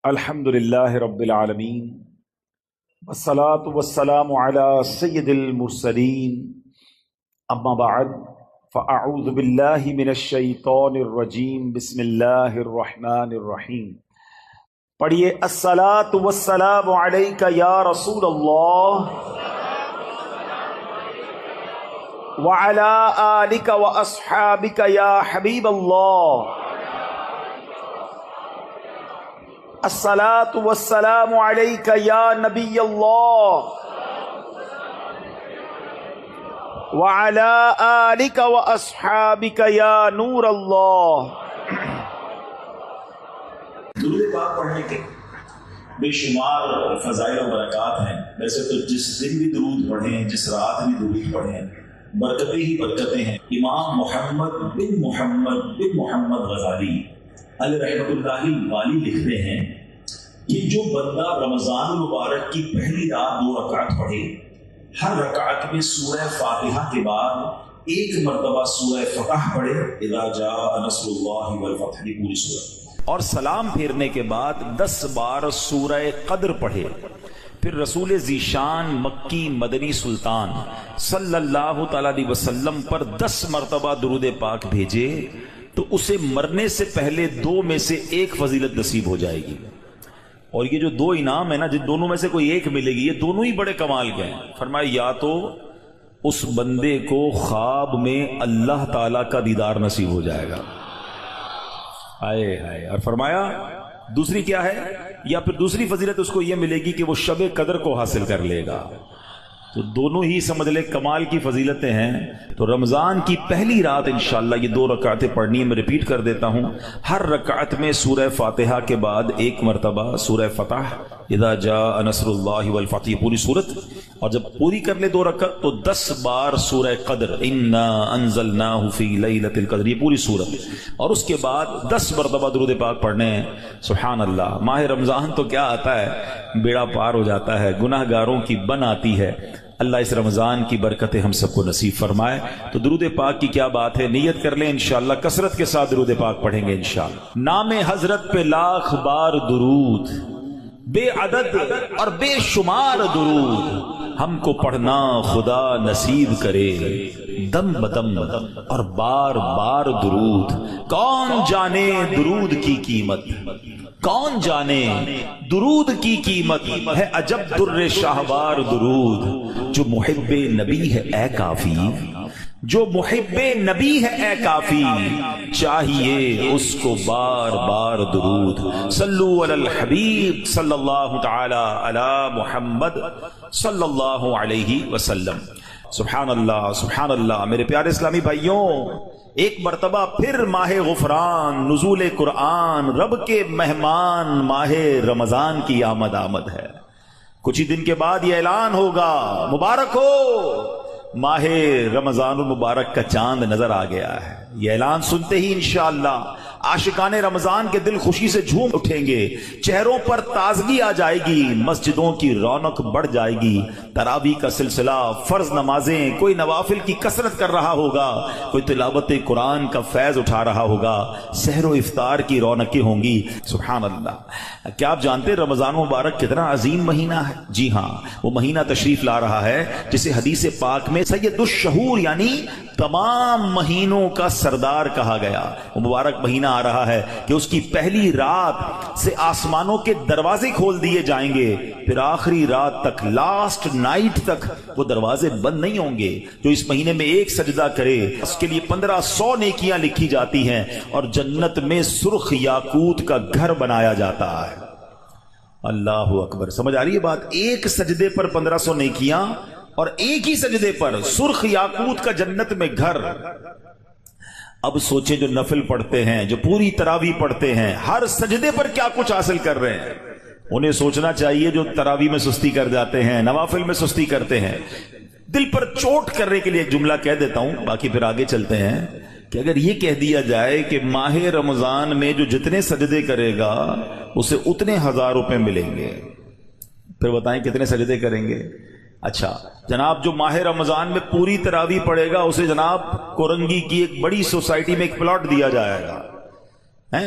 الحمدللہ رب العالمین والصلاة والسلام علی سید المرسلین اما بعد فاعوذ باللہ من الشیطان الرجیم بسم اللہ الرحمن الرحیم۔ پڑھیے الصلاة والسلام علیک یا رسول اللہ وعلی آلک واصحابک یا حبیب اللہ۔ الصلاة والسلام علیک یا نبی اللہ وعلی آلک واصحابک یا نور اللہ۔ درود پاک پڑھنے کے بے شمار فضائل و برکات ہیں۔ ویسے تو جس دن بھی درود پڑھیں، جس رات بھی درود پڑھیں، برکتیں ہی برکتیں ہیں۔ امام محمد بن محمد غزالی علیہ رحمۃ اللہ والی لکھتے ہیں کہ جو بندہ رمضان المبارک کی پہلی رات 2 رکعت پڑھے، ہر رکعت میں سورہ فاتحہ کے بعد ایک مرتبہ سورہ فتح پڑھے، اذا جاء نصر اللہ والفتح، پوری سورہ، اور سلام پھیرنے کے بعد 10 بار سورہ قدر پڑھے، پھر رسول ذیشان مکی مدنی سلطان صلی اللہ تعالی علیہ وسلم پر 10 مرتبہ درود پاک بھیجے، تو اسے مرنے سے پہلے 2 میں سے ایک فضیلت نصیب ہو جائے گی۔ اور یہ جو 2 انعام ہے نا، جن دونوں میں سے کوئی ایک ملے گی، یہ دونوں ہی بڑے کمال کے ہیں۔ فرمایا یا تو اس بندے کو خواب میں اللہ تعالی کا دیدار نصیب ہو جائے گا، ہائے ہائے، اور فرمایا دوسری کیا ہے، یا پھر دوسری فضیلت اس کو یہ ملے گی کہ وہ شب قدر کو حاصل کر لے گا۔ تو دونوں ہی سمجھ لے کمال کی فضیلتیں ہیں۔ تو رمضان کی پہلی رات انشاءاللہ یہ 2 رکعتیں پڑھنی ہے۔ میں ریپیٹ کر دیتا ہوں، ہر رکعت میں سورہ فاتحہ کے بعد ایک مرتبہ سورہ فتح، اذا جاء نصر اللہ والفتح، پوری صورت، اور جب پوری کر لے 2 رکعت تو 10 بار سورہ قدر، انا انزلناہ فی لیلۃ القدر، یہ پوری صورت، اور اس کے بعد 10 مرتبہ درود پاک پڑھنے ہیں۔ سبحان اللہ، ماہ رمضان تو کیا آتا ہے، بیڑا پار ہو جاتا ہے، گناہ گاروں کی بن آتی ہے۔ اللہ اس رمضان کی برکتیں ہم سب کو نصیب فرمائے۔ تو درود پاک کی کیا بات ہے، نیت کر لیں انشاءاللہ کثرت کے ساتھ درود پاک پڑھیں گے انشاءاللہ۔ نام حضرت پہ لاکھ بار درود، بے عدد اور بے شمار درود ہم کو پڑھنا خدا نصیب کرے، دم بدم اور بار بار درود۔ کون جانے درود کی قیمت، کون جانے درود کی قیمت ہے، عجب در شاہوار درود۔ جو محب نبی ہے اے کافی، جو محب نبی ہے اے کافی، چاہیے اس کو بار بار درود۔ صلو علی الحبیب صلی اللہ تعالی علی محمد صلی اللہ علیہ وسلم۔ سبحان اللہ سبحان اللہ۔ میرے پیارے اسلامی بھائیوں، ایک مرتبہ پھر ماہ غفران، نزول قرآن، رب کے مہمان ماہ رمضان کی آمد ہے۔ کچھ ہی دن کے بعد یہ اعلان ہوگا، مبارک ہو، ماہ رمضان المبارک کا چاند نظر آ گیا ہے۔ یہ اعلان سنتے ہی انشاءاللہ عاشقان رمضان کے دل خوشی سے جھوم اٹھیں گے، چہروں پر تازگی آ جائے گی، مسجدوں کی رونق بڑھ جائے گی، تراویح کا سلسلہ، فرض نمازیں، کوئی نوافل کی کثرت کر رہا ہوگا، کوئی تلاوت قرآن کا فیض اٹھا رہا ہوگا، سحر و افطار کی رونقیں ہوں گی۔ سبحان اللہ۔ کیا آپ جانتے ہیں رمضان مبارک کتنا عظیم مہینہ ہے؟ جی ہاں، وہ مہینہ تشریف لا رہا ہے جسے حدیث پاک میں سید الشہور یعنی تمام مہینوں کا سردار کہا گیا۔ وہ مبارک مہینہ آ رہا ہے کہ اس کی پہلی رات سے آسمانوں کے دروازے کھول دیے جائیں گے، پھر آخری رات تک، لاسٹ نائٹ تک وہ دروازے بند نہیں ہوں گے۔ جو اس مہینے میں ایک سجدہ کرے اس کے لیے 1500 نیکیاں لکھی جاتی ہیں، اور جنت میں سرخ یاقوت کا گھر بنایا جاتا ہے۔ اللہ اکبر، سمجھ آ رہی ہے بات؟ ایک سجدے پر 1500 نیکیاں، اور ایک ہی سجدے پر سرخ یاقوت کا جنت میں گھر۔ اب سوچیں جو نفل پڑھتے ہیں، جو پوری تراویح پڑھتے ہیں، ہر سجدے پر کیا کچھ حاصل کر رہے ہیں۔ انہیں سوچنا چاہیے جو تراویح میں سستی کر جاتے ہیں، نوافل میں سستی کرتے ہیں۔ دل پر چوٹ کرنے کے لیے ایک جملہ کہہ دیتا ہوں، باقی پھر آگے چلتے ہیں، کہ اگر یہ کہہ دیا جائے کہ ماہ رمضان میں جو جتنے سجدے کرے گا اسے اتنے 1000 روپے ملیں گے، پھر بتائیں کتنے سجدے کریں گے؟ اچھا جناب جو ماہ رمضان میں پوری تراویح پڑھے گا اسے جناب کورنگی کی ایک بڑی سوسائٹی میں ایک پلاٹ دیا جائے گا،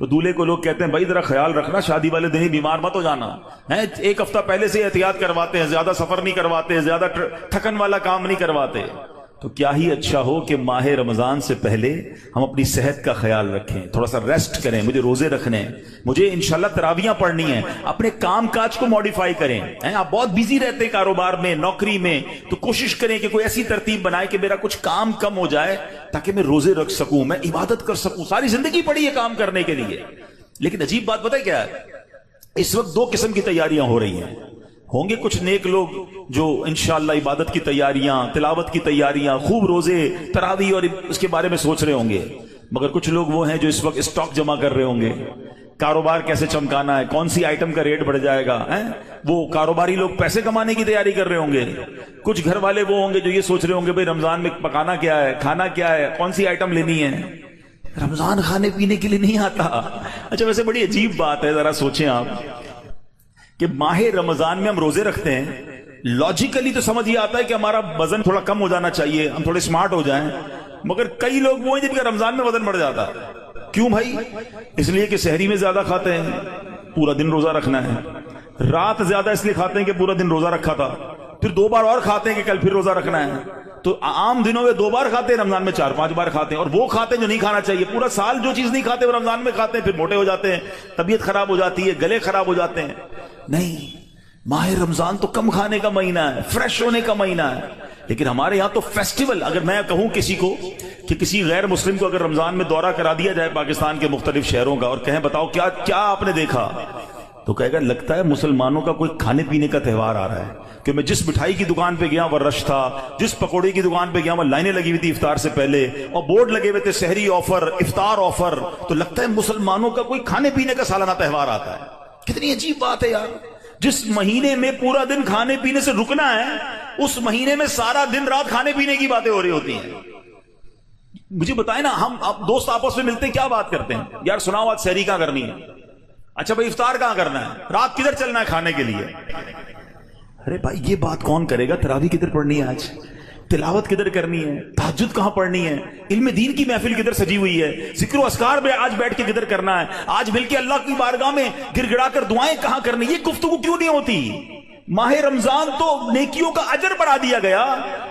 تو دولہے کو لوگ کہتے ہیں بھائی ذرا خیال رکھنا، شادی والے دن ہی بیمار مت ہو جانا ہے، ایک ہفتہ پہلے سے احتیاط کرواتے ہیں، زیادہ سفر نہیں کرواتے، زیادہ تھکن والا کام نہیں کرواتے۔ تو کیا ہی اچھا ہو کہ ماہ رمضان سے پہلے ہم اپنی صحت کا خیال رکھیں، تھوڑا سا ریسٹ کریں، مجھے روزے رکھنے ہیں، مجھے انشاءاللہ تراویحاں پڑھنی ہیں، اپنے کام کاج کو موڈیفائی کریں۔ آپ بہت بیزی رہتے ہیں کاروبار میں، نوکری میں، تو کوشش کریں کہ کوئی ایسی ترتیب بنائے کہ میرا کچھ کام کم ہو جائے تاکہ میں روزے رکھ سکوں، میں عبادت کر سکوں۔ ساری زندگی پڑی ہے کام کرنے کے لیے، لیکن عجیب بات پتہ ہے کیا ہے، اس وقت دو قسم کی تیاریاں ہو رہی ہیں۔ ہوں گے کچھ نیک لوگ جو انشاءاللہ عبادت کی تیاریاں، تلاوت کی تیاریاں، خوب روزے، تراویح اور اس کے بارے میں سوچ رہے ہوں گے، مگر کچھ لوگ وہ ہیں جو اس وقت اسٹاک جمع کر رہے ہوں گے، کاروبار کیسے چمکانا ہے، کون سی آئٹم کا ریٹ بڑھ جائے گا، وہ کاروباری لوگ پیسے کمانے کی تیاری کر رہے ہوں گے۔ کچھ گھر والے وہ ہوں گے جو یہ سوچ رہے ہوں گے بھئی رمضان میں پکانا کیا ہے، کھانا کیا ہے، کون سی آئٹم لینی ہے۔ رمضان کھانے پینے کے لیے نہیں آتا۔ اچھا ویسے بڑی عجیب بات ہے، ذرا سوچیں آپ کہ ماہ رمضان میں ہم روزے رکھتے ہیں، لاجیکلی تو سمجھ یہ آتا ہے کہ ہمارا وزن تھوڑا کم ہو جانا چاہیے، ہم تھوڑے سمارٹ ہو جائیں، مگر کئی لوگ وہ ہیں جن کا رمضان میں وزن بڑھ جاتا ہے۔ کیوں بھائی؟ اس لیے کہ سحری میں زیادہ کھاتے ہیں، پورا دن روزہ رکھنا ہے، رات زیادہ اس لیے کھاتے ہیں کہ پورا دن روزہ رکھا تھا، پھر 2 بار اور کھاتے ہیں کہ کل پھر روزہ رکھنا ہے۔ تو عام دنوں میں 2 بار کھاتے ہیں، رمضان میں 4-5 بار کھاتے ہیں، اور وہ کھاتے ہیں جو نہیں کھانا چاہیے۔ پورا سال جو چیز نہیں کھاتے وہ رمضان میں کھاتے ہیں، پھر موٹے ہو جاتے ہیں، طبیعت خراب ہو جاتی ہے، گلے خراب ہو جاتے ہیں۔ نہیں، ماہ رمضان تو کم کھانے کا مہینہ ہے، فریش ہونے کا مہینہ ہے۔ لیکن ہمارے یہاں تو فیسٹیول، اگر میں کہوں کسی کو کہ کسی غیر مسلم کو اگر رمضان میں دورہ کرا دیا جائے پاکستان کے مختلف شہروں کا اور کہیں بتاؤ کیا آپ نے دیکھا، تو کہے گا لگتا ہے مسلمانوں کا کوئی کھانے پینے کا تہوار آ رہا ہے، کہ میں جس مٹھائی کی دکان پہ گیا وہ رش تھا، جس پکوڑے کی دکان پہ گیا وہ لائنیں لگی ہوئی تھی افطار سے پہلے، اور بورڈ لگے ہوئے تھے سحری آفر، افطار آفر، تو لگتا ہے مسلمانوں کا کوئی کھانے پینے کا سالانہ تہوار آتا ہے۔ کتنی عجیب بات ہے یار، جس مہینے میں پورا دن کھانے پینے سے رکنا ہے، اس مہینے میں سارا دن رات کھانے پینے کی باتیں ہو رہی ہوتی ہیں۔ مجھے بتائیں نا، ہم دوست آپس میں ملتے ہیں کیا بات کرتے ہیں؟ یار سناؤ آج سحری کہاں کرنی ہے؟ اچھا بھائی افطار کہاں کرنا ہے؟ رات کدھر چلنا ہے کھانے کے لیے؟ ارے بھائی یہ بات کون کرے گا؟ تراویح کدھر پڑھنی ہے آج؟ تلاوت کدھر کرنی ہے؟ تہجد کہاں پڑھنی ہے؟ علم دین کی محفل کدھر سجی ہوئی ہے؟ ذکر و اذکار میں آج بیٹھ کے کدھر کرنا ہے؟ آج مل کے اللہ کی بارگاہ میں گر گڑا کر دعائیں کہاں کرنی؟ یہ گفتگو کیوں نہیں ہوتی؟ ماہ رمضان تو نیکیوں کا اجر بڑھا دیا گیا،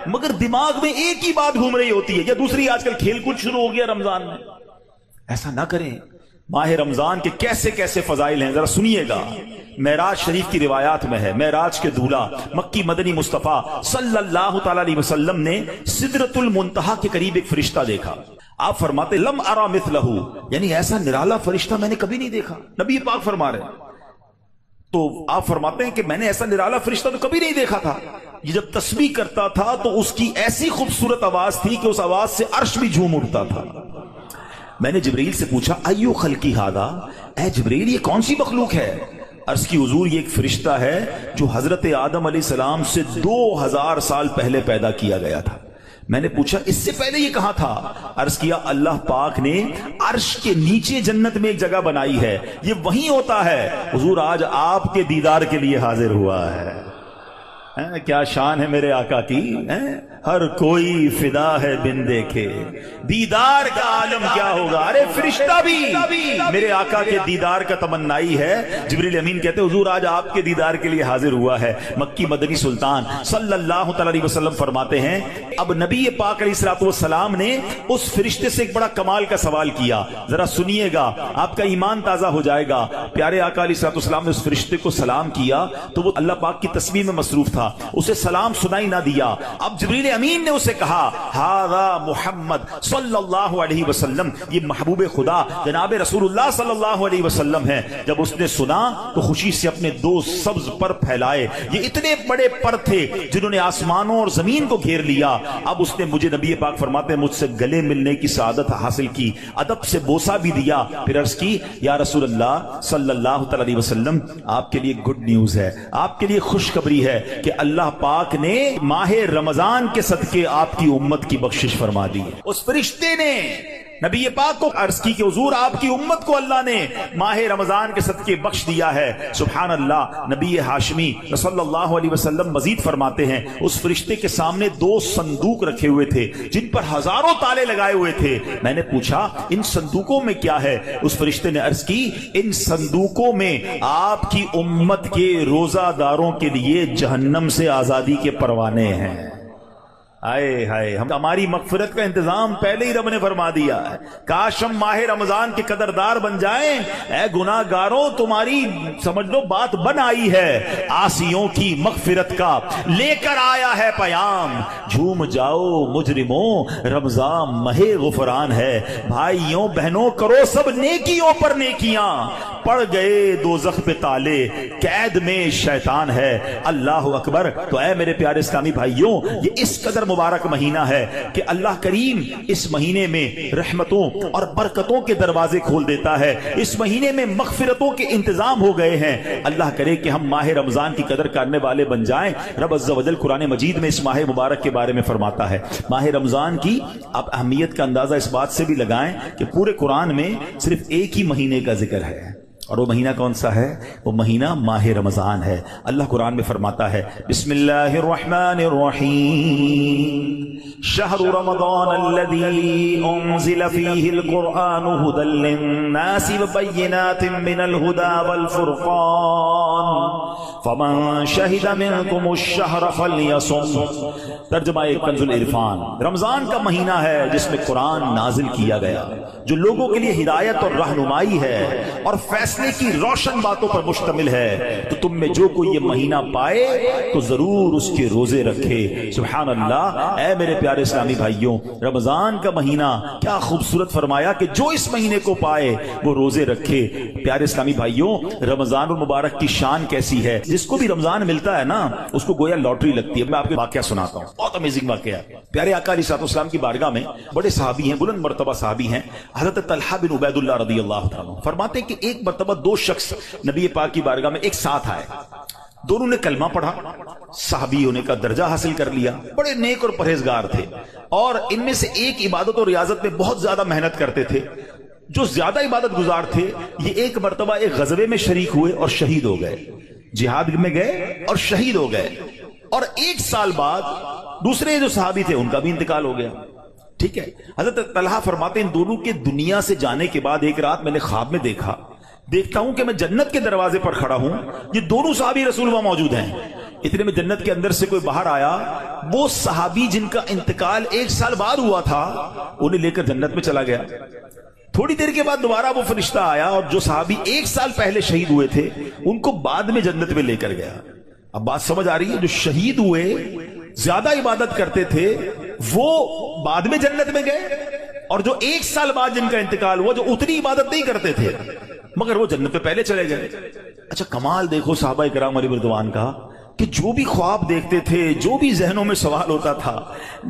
مگر دماغ میں ایک ہی بات گھوم رہی ہوتی ہے، یا دوسری آج کل کھیل کود شروع ہو گیا رمضان میں۔ ایسا نہ کریں۔ ماہ رمضان کے کیسے کیسے فضائل ہیں ذرا سنیے گا۔ معراج شریف کی روایات میں ہے، معراج کے دولہ مکی مدنی مصطفیٰ صلی اللہ تعالی علیہ وسلم نے سدرۃ المنتہا کے قریب ایک فرشتہ دیکھا۔ آپ فرماتے لم ارا مثلہ، یعنی ایسا نرالا فرشتہ میں نے کبھی نہیں دیکھا۔ نبی پاک فرما رہے ہیں، تو آپ فرماتے ہیں کہ میں نے ایسا نرالا فرشتہ تو کبھی نہیں دیکھا تھا۔ یہ جب تسبیح کرتا تھا تو اس کی ایسی خوبصورت آواز تھی کہ اس آواز سے عرش بھی جھوم اٹھتا تھا۔ میں نے جبریل سے پوچھا ایو خلقی ھذا، اے جبریل یہ کون سی مخلوق ہے؟ عرض کی حضور یہ ایک فرشتہ ہے جو حضرت آدم علیہ السلام سے 2000 سال پہلے پیدا کیا گیا تھا۔ میں نے پوچھا اس سے پہلے یہ کہاں تھا؟ عرض کیا اللہ پاک نے عرش کے نیچے جنت میں ایک جگہ بنائی ہے، یہ وہیں ہوتا ہے۔ حضور آج آپ کے دیدار کے لیے حاضر ہوا ہے۔ کیا شان ہے میرے آقا کی، ہر کوئی فدا ہے بن دیکھے، دیدار کا عالم کیا ہوگا۔ ارے فرشتہ بھی میرے آقا کے دیدار کا تمنائی ہے۔ جبریل امین کہتے حضور آج آپ کے دیدار کے لیے حاضر ہوا ہے۔ مکی مدنی سلطان صلی اللہ تعالی علیہ وسلم فرماتے ہیں اب نبی پاک علیہ الصلوۃ والسلام نے اس فرشتے سے ایک بڑا کمال کا سوال کیا، ذرا سنیے گا، آپ کا ایمان تازہ ہو جائے گا۔ پیارے آقا علیہ الصلوۃ والسلام نے اس فرشتے کو سلام کیا تو وہ اللہ پاک کی تسبیح میں مصروف تھا، اسے سلام سنائی نہ دیا۔ اب جبریل امین نے اسے کہا ھذا محمد صلی اللہ علیہ وسلم، یہ محبوب خدا جناب رسول اللہ صلی اللہ علیہ وسلم ہے۔ جب اس نے سنا تو خوشی سے اپنے 2 سبز پر پھیلائے، یہ اتنے بڑے پر تھے جنہوں نے آسمانوں اور زمین کو گھیر لیا۔ اب اس نے مجھے نبی پاک فرماتے ہیں مجھ سے گلے ملنے کی سعادت حاصل کی، ادب سے بوسہ بھی دیا، پھر عرض کی یا رسول اللہ صلی اللہ تعالی علیہ وسلم آپ کے لیے گڈ نیوز ہے، آپ کے لیے خوشخبری ہے کہ اللہ پاک نے ماہ رمضان کے صدقے آپ کی امت کی بخشش فرما دی۔ اس فرشتے نے نبی پاک کو عرض کی کہ حضور آپ کی امت کو اللہ نے ماہ رمضان کے صدقے بخش دیا ہے. سبحان اللہ. نبی ہاشمی صلی اللہ علیہ وسلم مزید فرماتے ہیں اس فرشتے کے سامنے 2 صندوق رکھے ہوئے تھے جن پر ہزاروں تالے لگائے ہوئے تھے. میں نے پوچھا ان صندوقوں میں کیا ہے؟ اس فرشتے نے عرض کی ان صندوقوں میں آپ کی امت کے روزہ داروں کے لیے جہنم سے آزادی کے پروانے ہیں. آئے ہائے، ہماری مغفرت کا انتظام پہلے ہی رب نے فرما دیا ہے. کاش ہم ماہ رمضان کے قدردار بن جائیں. اے گناہ گاروں، تمہاری سمجھ لو بات بن آئی ہے. عاصیوں کی مغفرت کا لے کر آیا ہے پیام. جھوم جاؤ مجرموں، رمضان ماہ غفران ہے. بھائیوں بہنوں، کرو سب نیکیوں پر نیکیاں. پڑ گئے دوزخ پہ تالے، قید میں شیطان ہے. اللہ اکبر. تو اے میرے پیارے اسلامی بھائیوں، یہ اس قدر مبارک مہینہ ہے کہ اللہ کریم اس مہینے میں رحمتوں اور برکتوں کے دروازے کھول دیتا ہے. اس مہینے میں مغفرتوں کے انتظام ہو گئے ہیں. اللہ کرے کہ ہم ماہ رمضان کی قدر کرنے والے بن جائیں. رب عز و جل قرآن مجید میں اس ماہ مبارک کے بارے میں فرماتا ہے. ماہ رمضان کی آپ اہمیت کا اندازہ اس بات سے بھی لگائیں کہ پورے قرآن میں صرف ایک ہی مہینے کا ذکر ہے، اور وہ مہینہ کون سا ہے؟ وہ مہینہ ماہ رمضان ہے. اللہ قرآن میں فرماتا ہے بسم اللہ الرحمن الرحیم شہر رمضان الذی انزل فیہ القرآن ھدی للناس وبینات من الھدی والفرقان فمن شہد منکم الشہر فلیصم. ترجمہ کنز العرفان. رمضان کا مہینہ ہے جس میں قرآن نازل کیا گیا، جو لوگوں کے لیے ہدایت اور رہنمائی ہے اور فیصلے کی روشن باتوں پر مشتمل ہے. تو تم میں جو کوئی یہ مہینہ پائے تو ضرور اس کے روزے رکھے. سبحان اللہ. اے میرے پیارے اسلامی بھائیوں، رمضان کا مہینہ کیا خوبصورت فرمایا کہ جو اس مہینے کو پائے وہ روزے رکھے. پیارے اسلامی بھائیوں، رمضان المبارک کی شان کیسی ہے. جس کو بھی رمضان ملتا ہے نا اس کو گویا لاٹری لگتی ہے. میں آپ کو واقعہ سناتا ہوں، بہت امیزنگ واقعہ. پیارے آقا علیہ الصلوۃ والسلام کی بارگاہ میں بڑے صحابی ہیں، بلند مرتبہ صحابی ہیں، حضرت طلحہ بن عبید اللہ رضی اللہ تعالیٰ فرماتے ہیں کہ ایک مرتبہ 2 شخص نبی پاک کی بارگاہ میں ایک ساتھ آئے. دونوں نے کلمہ پڑھا، صحابی ہونے کا درجہ حاصل کر لیا، بڑے نیک اور پرہیزگار تھے، اور ان میں سے ایک عبادت اور ریاضت میں بہت زیادہ محنت کرتے تھے. جو زیادہ عبادت گزار تھے یہ ایک مرتبہ ایک غزوے میں شریک ہوئے اور شہید ہو گئے. جہاد میں گئے اور شہید ہو گئے، اور 1 سال بعد دوسرے جو صحابی تھے ان کا بھی انتقال ہو گیا. ٹھیک ہے. حضرت طلحہ فرماتے ہیں ان دونوں کے دنیا سے جانے کے بعد ایک رات میں نے خواب میں دیکھتا ہوں کہ میں جنت کے دروازے پر کھڑا ہوں، یہ دونوں صحابی رسول اللہ موجود ہیں. اتنے میں جنت کے اندر سے کوئی باہر آیا، وہ صحابی جن کا انتقال 1 سال بعد ہوا تھا انہیں لے کر جنت میں چلا گیا. تھوڑی دیر کے بعد دوبارہ وہ فرشتہ آیا اور جو صحابی 1 سال پہلے شہید ہوئے تھے ان کو بعد میں جنت میں لے کر گیا. اب بات سمجھ آ رہی ہے؟ جو شہید ہوئے، زیادہ عبادت کرتے تھے، وہ بعد میں جنت میں گئے، اور جو 1 سال بعد جن کا انتقال ہوا، جو اتنی عبادت نہیں کرتے تھے مگر وہ جنت پہ پہلے چلے گئے. اچھا کمال دیکھو صحابہ کرام علیہ رضوان کا کہ جو بھی خواب دیکھتے تھے، جو بھی ذہنوں میں سوال ہوتا تھا،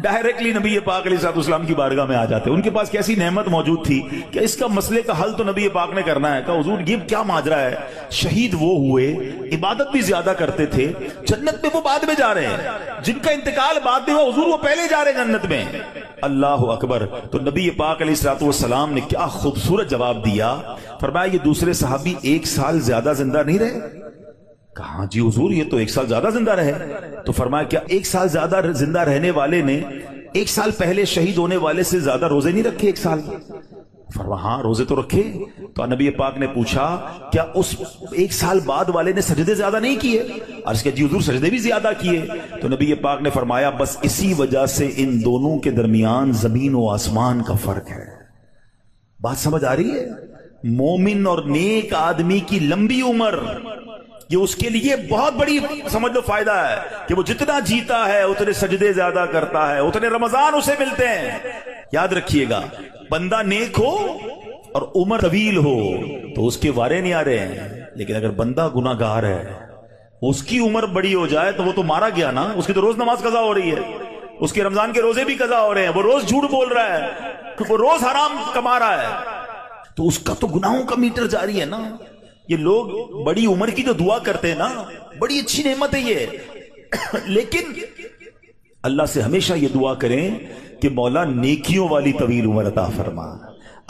ڈائریکٹلی نبی پاک علیہ السلام کی بارگاہ میں آ جاتے. ان کے پاس کیسی نعمت موجود تھی کہ اس کا مسئلے کا حل تو نبی پاک نے کرنا ہے. کہ حضور یہ کیا ماجرا ہے؟ شہید وہ ہوئے، عبادت بھی زیادہ کرتے تھے، جنت میں وہ بعد میں جا رہے ہیں، جن کا انتقال بعد میں ہوا حضور وہ پہلے جا رہے ہیں جنت میں. اللہ اکبر. تو نبی پاک علیہ السلام نے کیا خوبصورت جواب دیا. فرمایا یہ دوسرے صحابی 1 سال زیادہ زندہ نہیں رہے. کہاں جی حضور یہ تو 1 سال زیادہ زندہ رہے. تو فرمایا کیا 1 سال زیادہ زندہ رہنے والے نے 1 سال پہلے شہید ہونے والے سے زیادہ روزے نہیں رکھے 1 سال؟ فرمایا ہاں روزے تو رکھے. تو نبی پاک نے پوچھا کیا اس 1 سال بعد والے نے سجدے زیادہ نہیں کیے؟ عرض کیا جی حضور سجدے بھی زیادہ کیے. تو نبی پاک نے فرمایا بس اسی وجہ سے ان دونوں کے درمیان زمین و آسمان کا فرق ہے. بات سمجھ آ رہی ہے؟ مومن اور نیک آدمی کی لمبی عمر یہ اس کے لیے بہت بڑی سمجھ لو فائدہ ہے کہ وہ جتنا جیتا ہے اتنے سجدے زیادہ کرتا ہے، اتنے رمضان اسے ملتے ہیں. یاد رکھیے گا بندہ نیک ہو اور عمر طویل ہو تو اس کے وارے نہیں آ رہے ہیں، لیکن اگر بندہ گناہ گار ہے، اس کی عمر بڑی ہو جائے تو وہ تو مارا گیا نا. اس کی تو روز نماز قضا ہو رہی ہے، اس کے رمضان کے روزے بھی قضا ہو رہے ہیں، وہ روز جھوٹ بول رہا ہے، وہ روز حرام کما رہا ہے، تو اس کا تو گناہوں کا میٹر جاری ہے نا. یہ لوگ بڑی عمر کی جو دعا کرتے ہیں نا، بڑی اچھی نعمت ہے یہ، لیکن اللہ سے ہمیشہ یہ دعا کریں کہ مولا نیکیوں والی طویل عمر عطا فرما.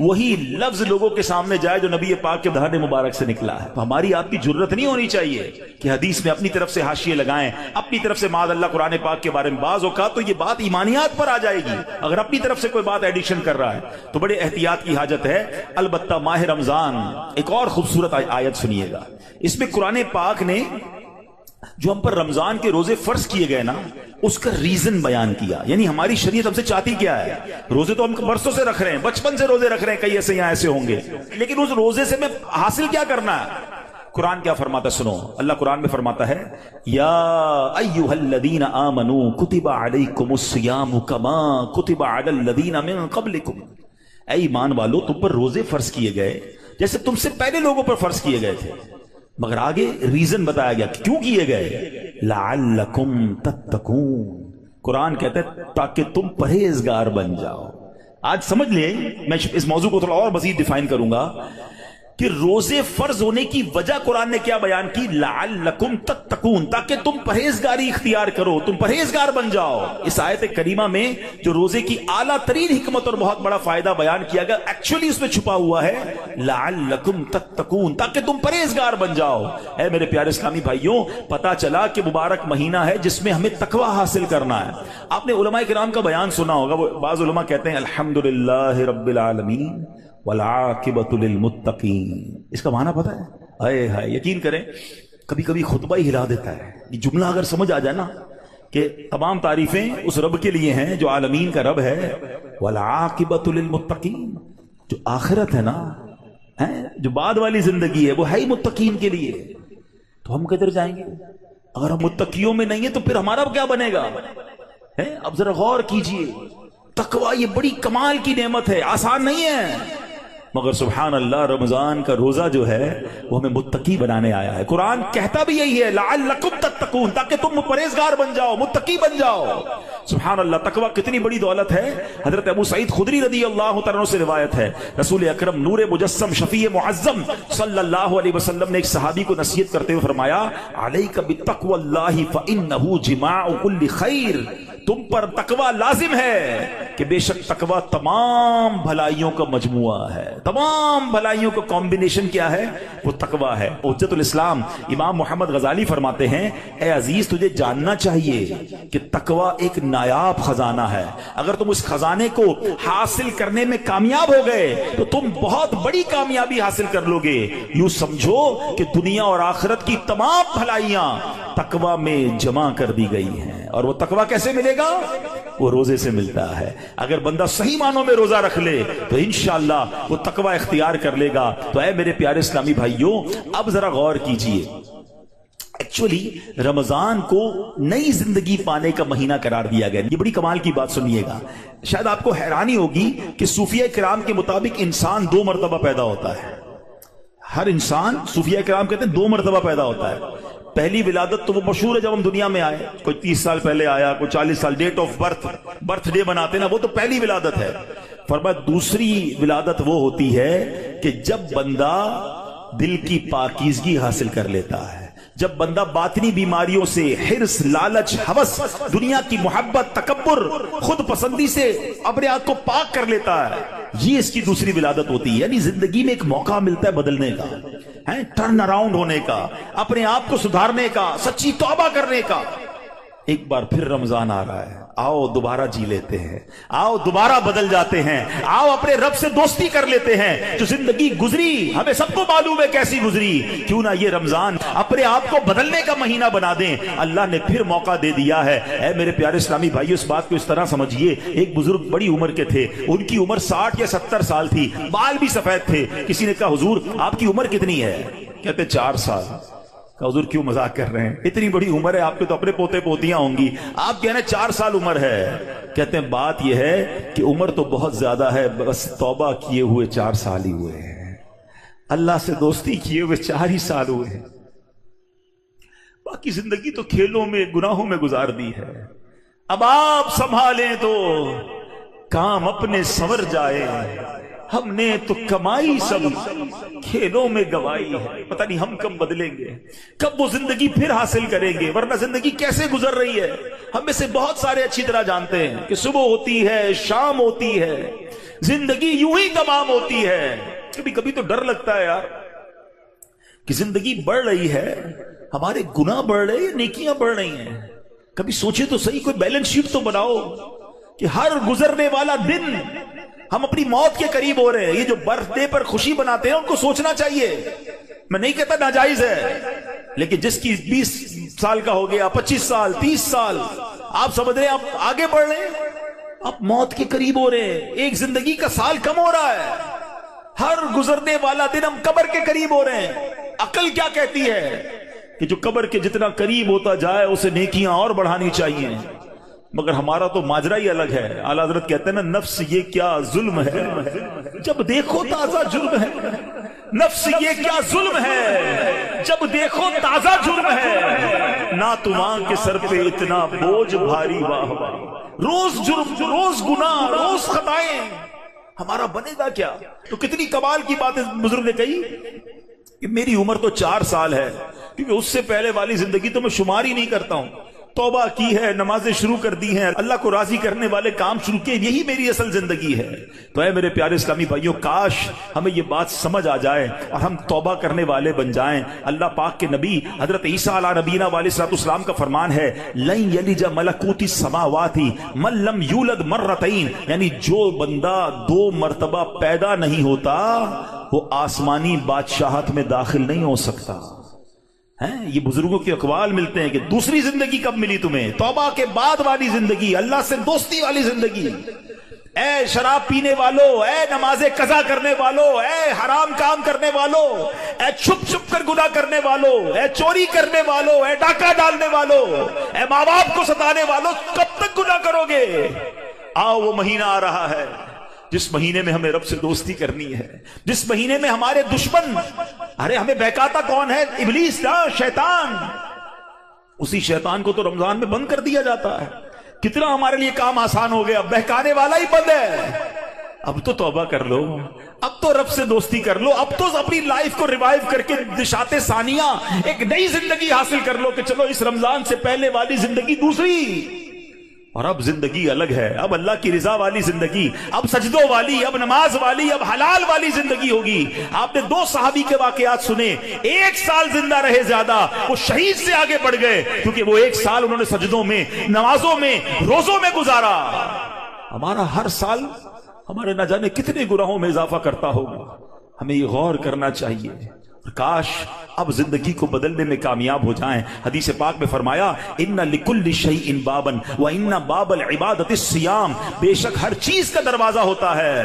وہی لفظ لوگوں کے سامنے جائے جو نبی پاک کے دہان مبارک سے نکلا ہے. تو ہماری آپ کی جرت نہیں ہونی چاہیے کہ حدیث میں اپنی طرف سے حاشیے لگائیں, اپنی طرف سے معاذ اللہ قرآن پاک کے بارے میں. بعض اوقات تو یہ بات ایمانیات پر آ جائے گی اگر اپنی طرف سے کوئی بات ایڈیشن کر رہا ہے, تو بڑے احتیاط کی حاجت ہے. البتہ ماہ رمضان ایک اور خوبصورت آیت سنیے گا. اس میں قرآن پاک نے جو ہم پر رمضان کے روزے فرض کیے گئے نا, اس کا ریزن بیان کیا. یعنی ہماری شریعت ہم سے چاہتی کیا ہے؟ روزے تو ہم برسوں سے رکھ رہے ہیں, بچپن سے روزے رکھ رہے ہیں, کئی ایسے یہاں ایسے ہوں گے, لیکن اس روزے سے میں حاصل کیا کرنا ہے؟ قرآن کیا فرماتا ہے سنو. اللہ قرآن میں فرماتا ہے یا ایھا الذین آمنوا کتب علیکم الصیام کما کتب علی الذین من قبلکم. اے ایمان والو, تم پر روزے فرض کیے گئے جیسے تم سے پہلے لوگوں پر فرض کیے گئے تھے, مگر آگے ریزن بتایا گیا کیوں کیے گئے. لعلکم تتقون. قرآن کہتا ہے تاکہ تم پرہیزگار بن جاؤ. آج سمجھ لیں, میں اس موضوع کو تھوڑا اور مزید ڈیفائن کروں گا کہ روزے فرض ہونے کی وجہ قرآن نے کیا بیان کی. لعلکم تتقون, تاکہ تم پرہیزگاری اختیار کرو, تم پرہیزگار بن جاؤ. اس آیت کریمہ میں جو روزے کی اعلیٰ ترین حکمت اور بہت بڑا فائدہ بیان کیا گیا, ایکچولی اس میں چھپا ہوا ہے لعلکم تتقون, تاکہ تم پرہیزگار بن جاؤ. اے میرے پیارے اسلامی بھائیوں, پتا چلا کہ مبارک مہینہ ہے جس میں ہمیں تقوی حاصل کرنا ہے. آپ نے علماء کرام کا بیان سنا ہوگا. وہ بعض علماء کہتے ہیں الحمدللہ رب العالمین والعاقبۃ للمتقین. اس کا معنی پتہ ہے؟ اے ہائے, یقین کریں کبھی کبھی خطبہ ہی ہلا دیتا ہے. یہ جملہ اگر سمجھ آ جائے نا کہ تمام تعریفیں اس رب کے لیے ہیں جو عالمین کا رب ہے, والعاقبۃ للمتقین, جو آخرت ہے نا, جو بعد والی زندگی ہے, وہ ہے ہی متقین کے لیے. تو ہم کدھر جائیں گے اگر ہم متقیوں میں نہیں ہیں؟ تو پھر ہمارا کیا بنے گا؟ اب ذرا غور کیجئے, تقوی یہ بڑی کمال کی نعمت ہے, آسان نہیں ہے, مگر سبحان اللہ رمضان کا روزہ جو ہے وہ ہمیں متقی بنانے آیا ہے. قرآن کہتا بھی یہی ہے لعلکم تتقون, تاکہ تم پرہیزگار بن جاؤ, متقی بن جاؤ. سبحان اللہ, تقوی کتنی بڑی دولت ہے. حضرت ابو سعید خدری رضی اللہ تعالیٰ عنہ سے روایت ہے, رسول اکرم نور مجسم شفیع معظم صلی اللہ علیہ وسلم نے ایک صحابی کو نصیحت کرتے ہوئے فرمایا علیک بتقوی اللہ فانہ جماع کل خیر. تم پر تقوی لازم ہے کہ بے شک تقوی تمام بھلائیوں کا مجموعہ ہے, تمام بھلائیوں کا کمبینیشن کیا ہے؟ وہ تقوی ہے. حجت الاسلام امام محمد غزالی فرماتے ہیں اے عزیز, تجھے جاننا چاہیے کہ تقوی ایک نایاب خزانہ ہے. اگر تم اس خزانے کو حاصل کرنے میں کامیاب ہو گئے تو تم بہت بڑی کامیابی حاصل کر لو گے. یوں سمجھو کہ دنیا اور آخرت کی تمام بھلائیاں تقوی میں جمع کر دی گئی ہیں. اور وہ تقوی کیسے ملے گا؟ وہ روزے سے ملتا ہے. اگر بندہ صحیح معنوں میں روزہ رکھ لے تو انشاءاللہ وہ تقوی اختیار کر لے گا. تو اے میرے پیارے اسلامی بھائیوں, اب ذرا غور کیجئے, ایکچولی رمضان کو نئی زندگی پانے کا مہینہ قرار دیا گیا. یہ بڑی کمال کی بات سنیے گا. شاید آپ کو حیرانی ہوگی کہ صوفیہ کرام کے مطابق انسان 2 مرتبہ پیدا ہوتا ہے. ہر انسان, صوفیہ کرام کہتے ہیں 2 مرتبہ پیدا ہوتا ہے. پہلی ولادت تو وہ مشہور ہے جب ہم دنیا میں آئے, کوئی 30 سال پہلے آیا, کوئی 40 سال, ڈیٹ آف برتھ ڈے بناتے نا, وہ تو پہلی ولادت ہے. فرمایا دوسری ولادت وہ ہوتی ہے کہ جب بندہ دل کی پاکیزگی حاصل کر لیتا ہے, جب بندہ باطنی بیماریوں سے, حرص, لالچ, ہوس, دنیا کی محبت, تکبر, خود پسندی سے اپنے آپ کو پاک کر لیتا ہے, یہ اس کی دوسری ولادت ہوتی ہے. یعنی زندگی میں ایک موقع ملتا ہے بدلنے کا, ٹرن اراؤنڈ ہونے کا, اپنے آپ کو سدھارنے کا, سچی توبہ کرنے کا. ایک بار پھر رمضان آ رہا ہے, آؤ دوبارہ جی لیتے ہیں, آؤ دوبارہ بدل جاتے ہیں, آؤ اپنے رب سے دوستی کر لیتے ہیں. جو زندگی گزری ہمیں سب کو معلوم ہے کیسی گزری, کیوں نہ یہ رمضان اپنے آپ کو بدلنے کا مہینہ بنا دیں. اللہ نے پھر موقع دے دیا ہے. اے میرے پیارے اسلامی بھائیو, اس بات کو اس طرح سمجھیے, ایک بزرگ بڑی عمر کے تھے, ان کی عمر 60 یا 70 سال تھی, بال بھی سفید تھے. کسی نے کہا حضور آپ کی عمر کتنی ہے؟ کہتے 4 سال. حضور کیوں مذاق کر رہے ہیں, اتنی بڑی عمر ہے, آپ کے تو اپنے پوتے پوتیاں ہوں گی, آپ کہہ رہے ہیں 4 سال عمر ہے. کہتے ہیں بات یہ ہے کہ عمر تو بہت زیادہ ہے, بس توبہ کیے ہوئے 4 سال ہی ہوئے ہیں, اللہ سے دوستی کیے ہوئے 4 ہی سال ہوئے ہیں, باقی زندگی تو کھیلوں میں, گناہوں میں گزار دی ہے. اب آپ سنبھالیں تو کام اپنے سنور جائے, ہم نے تو کمائی سب کھیلوں میں گوائی ہے. پتہ نہیں ہم کب بدلیں گے, کب وہ زندگی پھر حاصل کریں گے, ورنہ زندگی کیسے گزر رہی ہے. ہم میں سے بہت سارے اچھی طرح جانتے ہیں کہ صبح ہوتی ہے, شام ہوتی ہے, زندگی یوں ہی تمام ہوتی ہے. کبھی کبھی تو ڈر لگتا ہے یار کہ زندگی بڑھ رہی ہے، ہمارے گناہ بڑھ رہے ہیں، نیکیاں بڑھ رہی ہیں. کبھی سوچے تو صحیح، کوئی بیلنس شیٹ تو بناؤ کہ ہر گزرنے والا دن ہم اپنی موت کے قریب ہو رہے ہیں. یہ جو برتھ ڈے پر خوشی مناتے ہیں ان کو سوچنا چاہیے. میں نہیں کہتا ناجائز ہے، لیکن جس کی 20 سال کا ہو گیا، 25 سال، 30 سال، آپ سمجھ رہے ہیں آپ آگے بڑھ رہے ہیں، آپ موت کے قریب ہو رہے ہیں. ایک زندگی کا سال کم ہو رہا ہے، ہر گزرنے والا دن ہم قبر کے قریب ہو رہے ہیں. عقل کیا کہتی ہے کہ جو قبر کے جتنا قریب ہوتا جائے اسے نیکیاں اور بڑھانی چاہیے. مگر ہمارا تو ماجرا ہی الگ ہے. اعلیٰ حضرت کہتے ہیں نا، نفس یہ کیا ظلم ہے، جب دیکھو تازہ جرم ہے. نفس یہ کیا ظلم ہے، جب دیکھو تازہ جرم ہے. نہ تمام کے سر پہ اتنا بوجھ بھاری، واہ واہ. روز جرم، روز گناہ، روز خطائیں، ہمارا بنے گا کیا؟ تو کتنی کمال کی باتیں بزرگ نے کہی کہ میری عمر تو 4 سال ہے، کیونکہ اس سے پہلے والی زندگی تو میں شمار ہی نہیں کرتا ہوں. توبہ کی ہے، نمازیں شروع کر دی ہیں، اللہ کو راضی کرنے والے کام شروع کیے، یہی میری اصل زندگی ہے. تو اے میرے پیارے اسلامی بھائیوں، کاش ہمیں یہ بات سمجھ آ جائے اور ہم توبہ کرنے والے بن جائیں. اللہ پاک کے نبی حضرت عیسیٰ علیہ نبینا علیہ الصلوۃ والسلام کا فرمان ہے، لن یلج ملکوت السماوات من لم یولد مرتین، یعنی جو بندہ 2 مرتبہ پیدا نہیں ہوتا وہ آسمانی بادشاہت میں داخل نہیں ہو سکتا. یہ بزرگوں کے اقوال ملتے ہیں کہ دوسری زندگی کب ملی تمہیں؟ توبہ کے بعد والی زندگی، اللہ سے دوستی والی زندگی. اے شراب پینے والو، اے نماز قضا کرنے والو، اے حرام کام کرنے والو، اے چھپ چھپ کر گناہ کرنے والو، اے چوری کرنے والو، اے ڈاکہ ڈالنے والو، اے ماں باپ کو ستانے والو، کب تک گناہ کرو گے؟ آؤ وہ مہینہ آ رہا ہے جس مہینے میں ہمیں رب سے دوستی کرنی ہے، جس مہینے میں ہمارے دشمن، ارے ہمیں بہکاتا کون ہے؟ ابلیس نا، شیطان. اسی شیطان کو تو رمضان میں بند کر دیا جاتا ہے. کتنا ہمارے لیے کام آسان ہو گیا، بہکانے والا ہی بند ہے. اب تو توبہ کر لو، اب تو رب سے دوستی کر لو، اب تو اپنی لائف کو ریوائیو کر کے نشاط ثانیہ ایک نئی زندگی حاصل کر لو کہ چلو اس رمضان سے پہلے والی زندگی دوسری، اور اب زندگی الگ ہے. اب اللہ کی رضا والی زندگی، اب سجدوں والی، اب نماز والی، اب حلال والی زندگی ہوگی. آپ نے 2 صحابی کے واقعات سنے، 1 سال زندہ رہے زیادہ، وہ شہید سے آگے بڑھ گئے کیونکہ وہ 1 سال انہوں نے سجدوں میں، نمازوں میں، روزوں میں گزارا. ہمارا ہر سال ہمارے نہ جانے کتنے گناہوں میں اضافہ کرتا ہوگا. ہمیں یہ غور کرنا چاہیے. کاش اب زندگی کو بدلنے میں کامیاب ہو جائیں. حدیث پاک میں فرمایا، ان لکل شیء بابا وان باب العبادۃ الصیام، بے شک ہر چیز کا دروازہ ہوتا ہے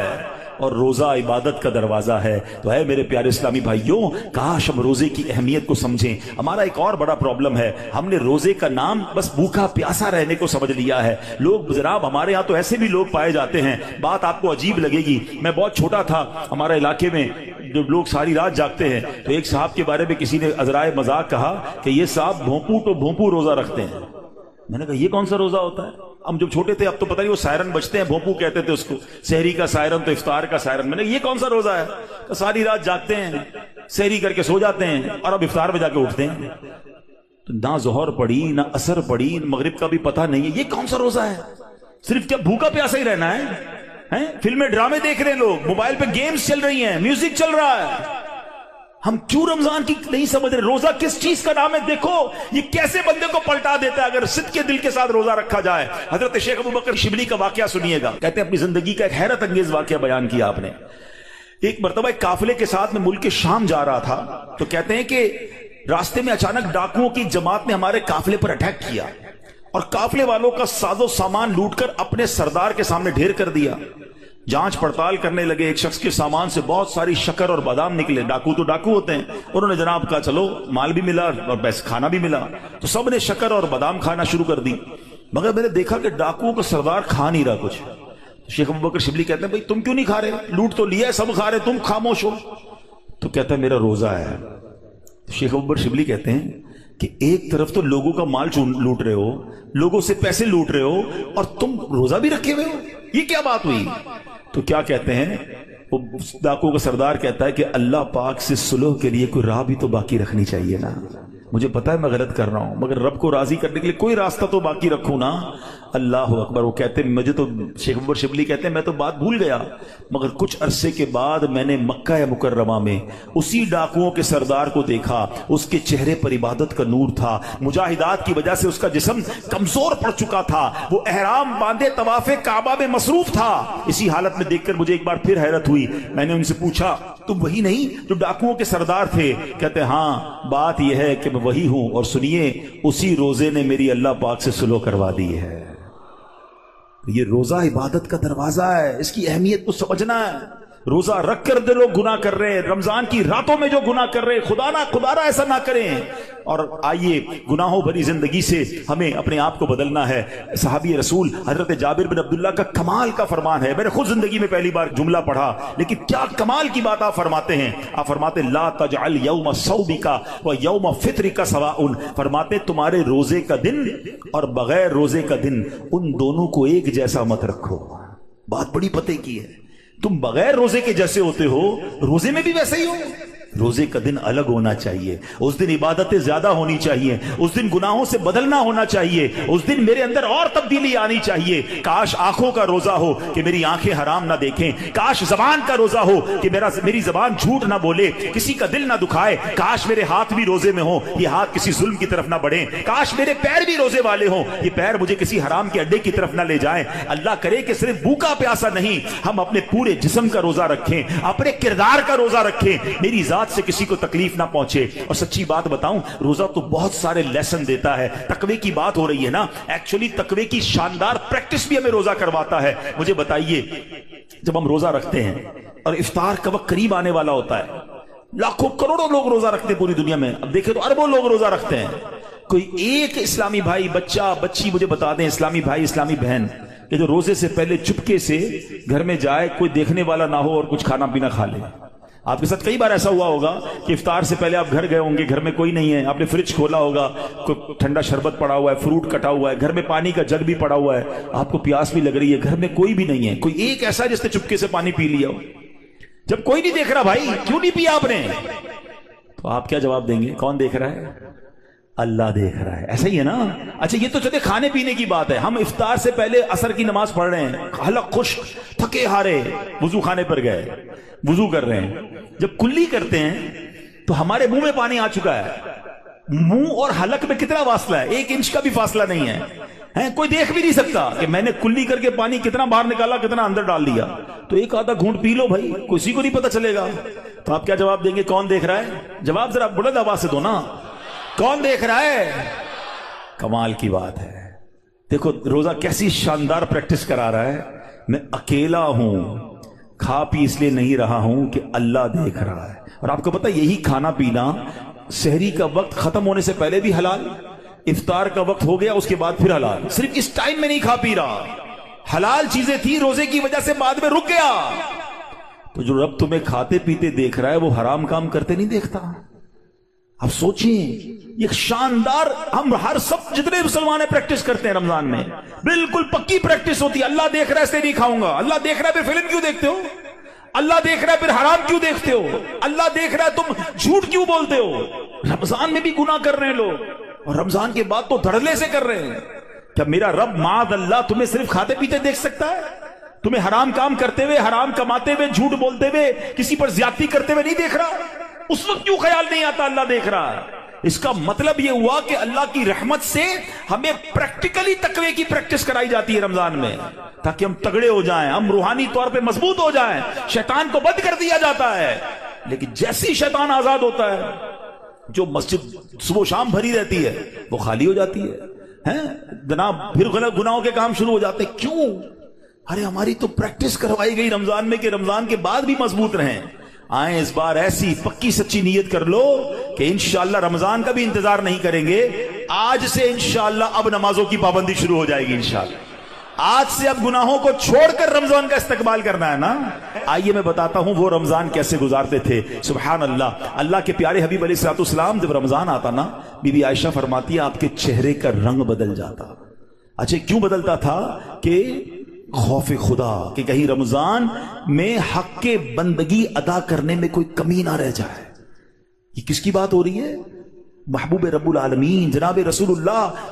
اور روزہ عبادت کا دروازہ ہے. تو ہے میرے پیارے اسلامی بھائیوں، کاش ہم روزے کی اہمیت کو سمجھیں. ہمارا ایک اور بڑا پرابلم ہے، ہم نے روزے کا نام بس بھوکا پیاسا رہنے کو سمجھ لیا ہے. لوگ جناب ہمارے ہاں تو ایسے بھی لوگ پائے جاتے ہیں، بات آپ کو عجیب لگے گی. میں بہت چھوٹا تھا، ہمارے علاقے میں جب لوگ ساری رات جاگتے ہیں تو ایک صاحب کے بارے میں کسی نے عذرائے مذاق کہا کہ یہ صاحب بھونپو تو بھونپو روزہ رکھتے ہیں. میں نے کہا یہ کون سا روزہ ہوتا ہے؟ ہم جب چھوٹے تھے اب تو پتہ نہیں وہ سائرن بجتے ہیں، بھونپو کہتے تھے اس کو، سحری کا سائرن تو افطار کا سائرن. میں نے یہ کون سا روزہ ہے؟ تو ساری رات جاگتے ہیں، سحری کر کے سو جاتے ہیں اور اب افطار میں جا کے اٹھتے ہیں. تو نہ ظہر پڑی نہ عصر پڑی، مغرب کا بھی پتہ نہیں ہے. یہ کون سا روزہ ہے؟ صرف کیا بھوکا پیاسا ہی رہنا ہے؟ فلمیں ڈرامے دیکھ رہے ہیں لوگ، موبائل پہ گیمز چل رہی ہیں، میوزک چل رہا ہے. ہم کیوں رمضان کی نہیں سمجھ رہے؟ روزہ کس چیز کا نام ہے؟ دیکھو یہ کیسے بندے کو پلٹا دیتا ہے اگر صدق کے دل کے ساتھ روزہ رکھا جائے. حضرت شیخ ابوبکر شبلی کا واقعہ سنیے گا. کہتے ہیں اپنی زندگی کا ایک حیرت انگیز واقعہ بیان کیا آپ نے. ایک مرتبہ ایک قافلے کے ساتھ میں ملک شام جا رہا تھا تو کہتے ہیں کہ راستے میں اچانک ڈاکوؤں کی جماعت نے ہمارے قافلے پر اٹیک کیا اور قافلے والوں کا ساز و سامان لوٹ کر اپنے سردار کے سامنے ڈھیر کر دیا. جانچ پڑتال کرنے لگے، ایک شخص کے سامان سے بہت ساری شکر اور بادام نکلے. ڈاکو تو ڈاکو ہوتے ہیں. انہوں نے جناب کہا چلو مال بھی ملا اور پیسے کھانا بھی ملا، تو سب نے شکر اور بادام کھانا شروع کر دی. مگر میں نے دیکھا کہ ڈاکوؤں کا سردار کھا نہیں رہا کچھ. شیخ ابوبکر شبلی کہتے ہیں بھائی تم کیوں نہیں کھا رہے؟ لوٹ تو لیا ہے، سب کھا رہے، تم خاموش ہو. تو کہتا ہے میرا روزہ ہے. شیخ ابوبکر شبلی کہتے ہیں کہ ایک طرف تو لوگوں کا مال لوٹ رہے ہو، لوگوں سے پیسے لوٹ رہے ہو، اور تم روزہ بھی رکھے ہوئے ہو، یہ کیا بات ہوئی؟ تو کیا کہتے ہیں وہ ڈاکو کا سردار کہتا ہے کہ اللہ پاک سے صلح کے لیے کوئی راہ بھی تو باقی رکھنی چاہیے نا. مجھے پتا ہے میں غلط کر رہا ہوں، مگر رب کو راضی کرنے کے لیے کوئی راستہ تو باقی رکھوں نا۔ اللہ اکبر۔ وہ کہتے ہیں مجھے تو، شیخ عمر شبلی کہتے ہیں میں تو بات بھول گیا، مگر کچھ عرصے کے بعد میں نے مکہ مکرمہ میں اسی ڈاکوؤں کے سردار کو دیکھا، اس کے چہرے پر عبادت کا نور تھا، مجاہدات کی وجہ سے اس کا جسم کمزور پڑ چکا تھا، وہ احرام باندھے طواف کعبہ میں مصروف تھا۔ اسی حالت میں دیکھ کر مجھے ایک بار پھر حیرت ہوئی، میں نے ان سے پوچھا تم وہی نہیں جو ڈاکوؤں کے سردار تھے؟ کہتے ہاں، بات یہ ہے کہ میں وہی ہوں، اور سنیے اسی روزے نے میری اللہ پاک سے صلح کروا دی ہے۔ یہ روزہ عبادت کا دروازہ ہے، اس کی اہمیت کو سمجھنا ہے۔ روزہ رکھ کر دے لوگ گناہ کر رہے ہیں، رمضان کی راتوں میں جو گناہ کر رہے ہیں، خدا نہ ایسا نہ کریں۔ اور آئیے گناہوں بھری زندگی سے ہمیں اپنے آپ کو بدلنا ہے۔ صحابی رسول حضرت جابر بن عبداللہ کا کمال کا فرمان ہے، میں نے خود زندگی میں پہلی بار جملہ پڑھا، لیکن کیا کمال کی بات آپ فرماتے ہیں۔ آپ فرماتے لا تجعل یوم صومک و یوم فطرک سواء، فرماتے تمہارے روزے کا دن اور بغیر روزے کا دن ان دونوں کو ایک جیسا مت رکھو۔ بات بڑی پتے کی ہے، تم بغیر روزے کے جیسے ہوتے ہو، روزے میں بھی ویسے ہی ہو۔ روزے کا دن الگ ہونا چاہیے، اس دن عبادتیں زیادہ ہونی چاہیے، اس دن گناہوں سے بدلنا ہونا چاہیے، اس دن میرے اندر اور تبدیلی آنی چاہیے۔ کاش آنکھوں کا روزہ ہو کہ میری آنکھیں حرام نہ دیکھیں، کاش زبان کا روزہ ہو کہ میری زبان جھوٹ نہ بولے، کسی کا دل نہ دکھائے، کاش میرے ہاتھ بھی روزے میں ہوں، یہ ہاتھ کسی ظلم کی طرف نہ بڑھیں، کاش میرے پیر بھی روزے والے ہوں، یہ پیر مجھے کسی حرام کے اڈے کی طرف نہ لے جائیں۔ اللہ کرے کہ صرف بھوکا پیاسا نہیں، ہم اپنے پورے جسم کا روزہ رکھیں، اپنے کردار کا روزہ رکھیں، میری ذات سے کسی کو تکلیف نہ پہنچے۔ اور سچی بات بتاؤں، روزہ تو بہت سارے لیسن دیتا ہے۔ تقوی کی بات ہو رہی ہے نا، ایکچولی تقوی کی شاندار پریکٹس بھی ہمیں روزہ کرواتا ہے۔ مجھے بتائیے، جب ہم روزہ رکھتے ہیں اور افطار کا وقت قریب آنے والا ہوتا ہے، لاکھوں کروڑوں لوگ روزہ رکھتے ہیں پوری دنیا میں، اب دیکھیں تو اربوں لوگ روزہ رکھتے ہیں، کوئی ایک اسلامی بھائی، بچہ بچی مجھے بتا دیں، اسلامی بھائی اسلامی بہن کہ جو روزے سے پہلے چپکے سے گھر میں جائے، کوئی دیکھنے والا نہ ہو اور کچھ کھانا پینا کھا لے۔ آپ کے ساتھ کئی بار ایسا ہوا ہوگا کہ افطار سے پہلے آپ گھر گئے ہوں گے، گھر میں کوئی نہیں ہے، آپ نے فریج کھولا ہوگا، کوئی ٹھنڈا شربت پڑا ہوا ہے، فروٹ کٹا ہوا ہے، گھر میں پانی کا جگ بھی پڑا ہوا ہے، آپ کو پیاس بھی لگ رہی ہے، گھر میں کوئی بھی نہیں ہے، کوئی ایک ایسا جس نے چپکے سے پانی پی لیا ہو۔ جب کوئی نہیں دیکھ رہا، بھائی کیوں نہیں پیا آپ نے؟ تو آپ کیا جواب دیں گے؟ کون دیکھ رہا ہے؟ اللہ دیکھ رہا ہے، ایسا ہی ہے نا۔ اچھا یہ تو چلے کھانے پینے کی بات ہے، ہم افطار سے پہلے عصر کی نماز پڑھ رہے ہیں، حلق خشک، تھکے ہارے، وضو خانے پر گئے، وضو کر رہے ہیں، جب کلی کرتے ہیں تو ہمارے منہ میں پانی آ چکا ہے، منہ اور حلق میں کتنا فاصلہ ہے؟ 1 انچ کا بھی فاصلہ نہیں ہے، کوئی دیکھ بھی نہیں سکتا کہ میں نے کلی کر کے پانی کتنا باہر نکالا، کتنا اندر ڈال دیا، تو ایک آدھا گھونٹ پی لو بھائی، کسی کو نہیں پتا چلے گا۔ تو آپ کیا جواب دیں گے؟ کون دیکھ رہا ہے؟ جواب ذرا بلند آواز سے دو نا، کون دیکھ رہا ہے؟ کمال کی بات ہے۔ دیکھو روزہ کیسی شاندار پریکٹس کرا رہا ہے، میں اکیلا ہوں، کھا پی اس لیے نہیں رہا ہوں کہ اللہ دیکھ رہا ہے۔ اور آپ کو پتا یہی کھانا پینا سحری کا وقت ختم ہونے سے پہلے بھی حلال، افطار کا وقت ہو گیا اس کے بعد پھر حلال، صرف اس ٹائم میں نہیں کھا پی رہا، حلال چیزیں تھی روزے کی وجہ سے بعد میں رک گیا۔ تو جو رب تمہیں کھاتے پیتے دیکھ رہا ہے وہ حرام کام کرتے نہیں دیکھتا۔ اب سوچیں، یہ شاندار، ہم ہر سب جتنے مسلمان ہیں پریکٹس کرتے ہیں رمضان میں، بالکل پکی پریکٹس ہوتی ہے، اللہ دیکھ رہا ہے اس لیے نہیں کھاؤں گا، اللہ دیکھ رہا ہے پھر فلم کیوں دیکھتے ہو، اللہ دیکھ رہا ہے پھر حرام کیوں دیکھتے ہو، اللہ دیکھ رہا ہے تم جھوٹ کیوں بولتے ہو۔ رمضان میں بھی گناہ کر رہے ہیں لوگ، اور رمضان کے بعد تو دھڑلے سے کر رہے ہیں۔ کیا میرا رب معاذ اللہ تمہیں صرف کھاتے پیتے دیکھ سکتا ہے؟ تمہیں حرام کام کرتے ہوئے، حرام کماتے ہوئے، جھوٹ بولتے ہوئے، کسی پر زیادتی کرتے ہوئے نہیں دیکھ رہا؟ اس وقت کیوں خیال نہیں آتا اللہ دیکھ رہا ہے؟ اس کا مطلب یہ ہوا کہ اللہ کی رحمت سے ہمیں پریکٹیکلی تقوی کی پریکٹس کرائی جاتی ہے رمضان میں، تاکہ ہم تگڑے ہو جائیں، ہم روحانی طور پہ مضبوط ہو جائیں۔ شیطان کو بند کر دیا جاتا ہے، لیکن جیسی شیطان آزاد ہوتا ہے، جو مسجد صبح و شام بھری رہتی ہے وہ خالی ہو جاتی ہے، جناب پھر غلط گناہوں کے کام شروع ہو جاتے ہیں۔ کیوں؟ ارے ہماری تو پریکٹس کروائی گئی رمضان میں کہ رمضان کے بعد بھی مضبوط رہیں۔ آئیں اس بار ایسی پکی سچی نیت کر لو کہ انشاءاللہ رمضان کا بھی انتظار نہیں کریں گے، آج سے انشاءاللہ اب نمازوں کی پابندی شروع ہو جائے گی انشاءاللہ، آج سے اب گناہوں کو چھوڑ کر رمضان کا استقبال کرنا ہے نا۔ آئیے میں بتاتا ہوں وہ رمضان کیسے گزارتے تھے۔ سبحان اللہ، اللہ کے پیارے حبیب علیہ الصلوۃ والسلام جب رمضان آتا نا، بی بی عائشہ فرماتی ہے آپ کے چہرے کا رنگ بدل جاتا۔ اچھا کیوں بدلتا تھا؟ کہ خوف خدا، کہ کہیں رمضان میں حق کے بندگی ادا کرنے میں کوئی کمی نہ رہ جائے۔ یہ کس کی بات ہو رہی ہے؟ محبوب رب العالمین جناب رسولullah